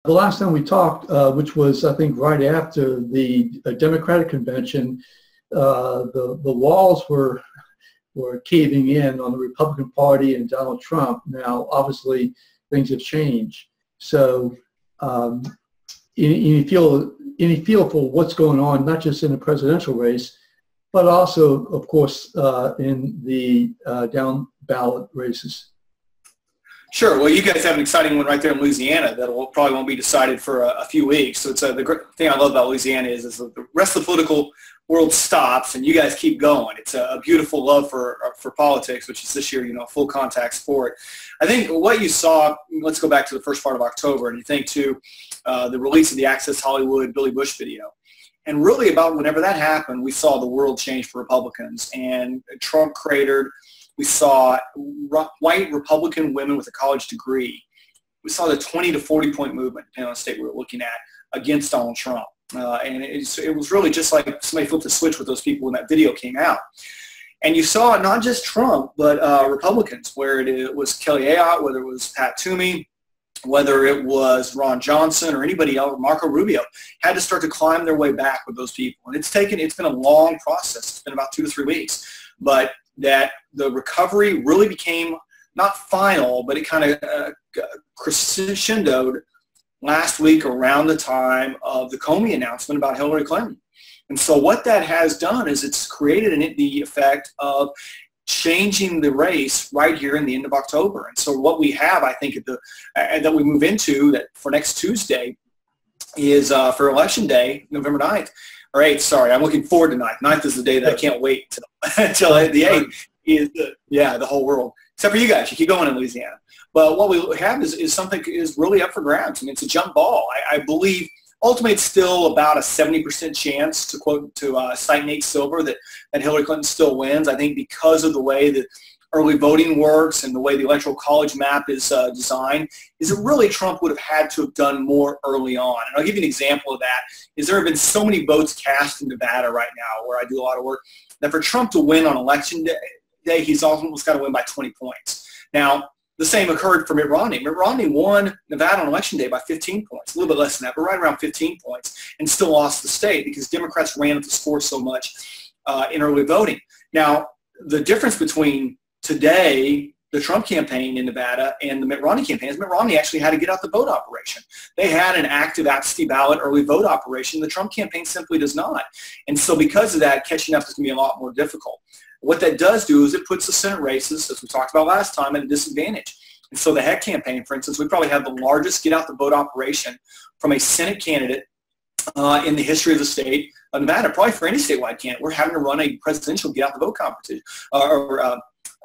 The last time we talked, which was I think right after the Democratic convention, the walls were caving in on the Republican Party and Donald Trump. Now, obviously, things have changed. So, any feel for what's going on, not just in the presidential race, but also, of course, in the down ballot races. Sure. Well, you guys have an exciting one right there in Louisiana that probably won't be decided for a few weeks. So it's the great thing I love about Louisiana is the rest of the political world stops and you guys keep going. It's a beautiful love for politics, which is this year, a full contact sport. I think what you saw, let's go back to the first part of October, and you think to the release of the Access Hollywood Billy Bush video. And really about whenever that happened, we saw the world change for Republicans, and Trump cratered. We saw white Republican women with a college degree. We saw the 20 to 40 point movement, depending on the state we were looking at, against Donald Trump. And it was really just like somebody flipped a switch with those people when that video came out. And you saw not just Trump, but Republicans, where it was Kelly Ayotte, whether it was Pat Toomey, whether it was Ron Johnson or anybody else, Marco Rubio, had to start to climb their way back with those people. And it's been a long process. It's been about 2 to 3 weeks. But that the recovery really became not final, but it kind of crescendoed last week around the time of the Comey announcement about Hillary Clinton. And so what that has done is it's created the effect of changing the race right here in the end of October. And so what we have, I think, that we move into that for next Tuesday is for Election Day, November 9th. Or 8th, sorry, I'm looking forward to 9th. 9th is the day that I can't wait until the 8th is the whole world. Except for you guys, you keep going in Louisiana. But what we have is something is really up for grabs. I mean, it's a jump ball. I believe ultimately it's still about a 70% chance, to cite Nate Silver, that Hillary Clinton still wins. I think because of the way that early voting works and the way the Electoral College map is designed, is that really Trump would have had to have done more early on. And I'll give you an example of that. There have been so many votes cast in Nevada right now, where I do a lot of work, that for Trump to win on Election Day, he's almost got to win by 20 points. Now, the same occurred for Mitt Romney. Mitt Romney won Nevada on Election Day by 15 points, a little bit less than that, but right around 15 points, and still lost the state because Democrats ran up the score so much in early voting. Now, the difference between today, the Trump campaign in Nevada, and the Mitt Romney campaign, Mitt Romney actually had to get out the vote operation. They had an active absentee ballot early vote operation. The Trump campaign simply does not. And so because of that, catching up is going to be a lot more difficult. What that does do is it puts the Senate races, as we talked about last time, at a disadvantage. And so the Heck campaign, for instance, we probably have the largest get out the vote operation from a Senate candidate in the history of the state of Nevada, probably for any statewide candidate. We're having to run a presidential get out the vote competition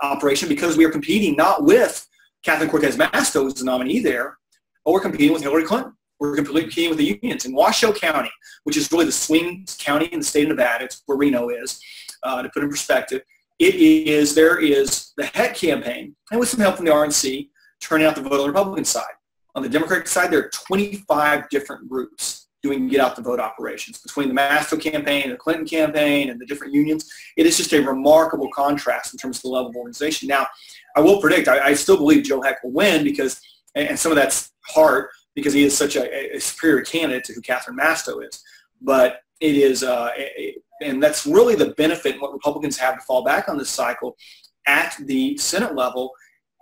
operation because we are competing not with Catherine Cortez Masto, who's the nominee there, but we're competing with Hillary Clinton. We're competing with the unions. In Washoe County, which is really the swing county in the state of Nevada, it's where Reno is, to put in perspective, there is the Heck campaign, and with some help from the RNC, turning out the vote on the Republican side. On the Democratic side, there are 25 different groups doing get out the vote operations between the Masto campaign, the Clinton campaign, and the different unions. It is just a remarkable contrast in terms of the level of organization. Now, I will predict, I still believe Joe Heck will win because, and some of that's hard because he is such a superior candidate to who Catherine Masto is. But it is, and that's really the benefit and what Republicans have to fall back on this cycle at the Senate level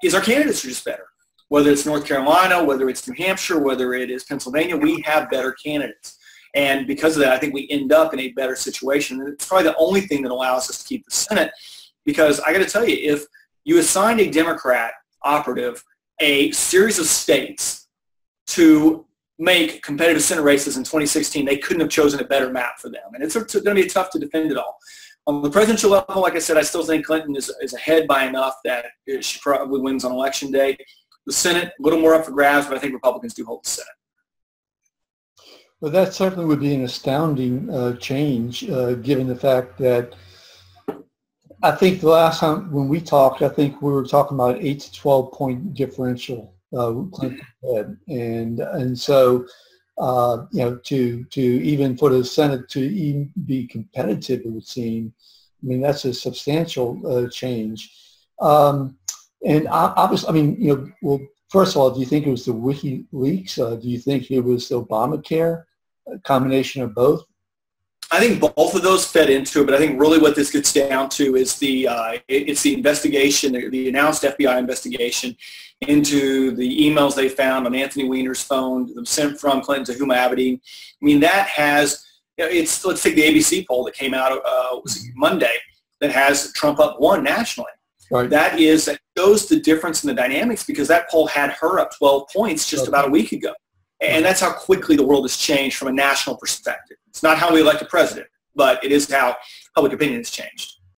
is our candidates are just better. Whether it's North Carolina, whether it's New Hampshire, whether it is Pennsylvania, we have better candidates. And because of that, I think we end up in a better situation. And it's probably the only thing that allows us to keep the Senate, because I got to tell you, if you assigned a Democrat operative a series of states to make competitive Senate races in 2016, they couldn't have chosen a better map for them. And it's going to be tough to defend it all. On the presidential level, like I said, I still think Clinton is ahead by enough that she probably wins on Election Day. The Senate, a little more up for grabs, but I think Republicans do hold the Senate. Well, that certainly would be an astounding change, given the fact that I think the last time when we talked, I think we were talking about 8 to 12 point differential Clinton had, and so to even for the Senate to even be competitive, it would seem. I mean, that's a substantial change. And obviously, I mean, well, first of all, do you think it was the WikiLeaks? Do you think it was Obamacare? A combination of both? I think both of those fed into it, but I think really what this gets down to is it's the investigation, the announced FBI investigation into the emails they found on Anthony Weiner's phone, them sent from Clinton to Huma Abedin. I mean, that has, let's take the ABC poll that came out Monday that has Trump up 1 nationally. Right. That shows the difference in the dynamics, because that poll had her up 12 points just about a week ago. And that's how quickly the world has changed from a national perspective. It's not how we elect a president, but it is how public opinion has changed.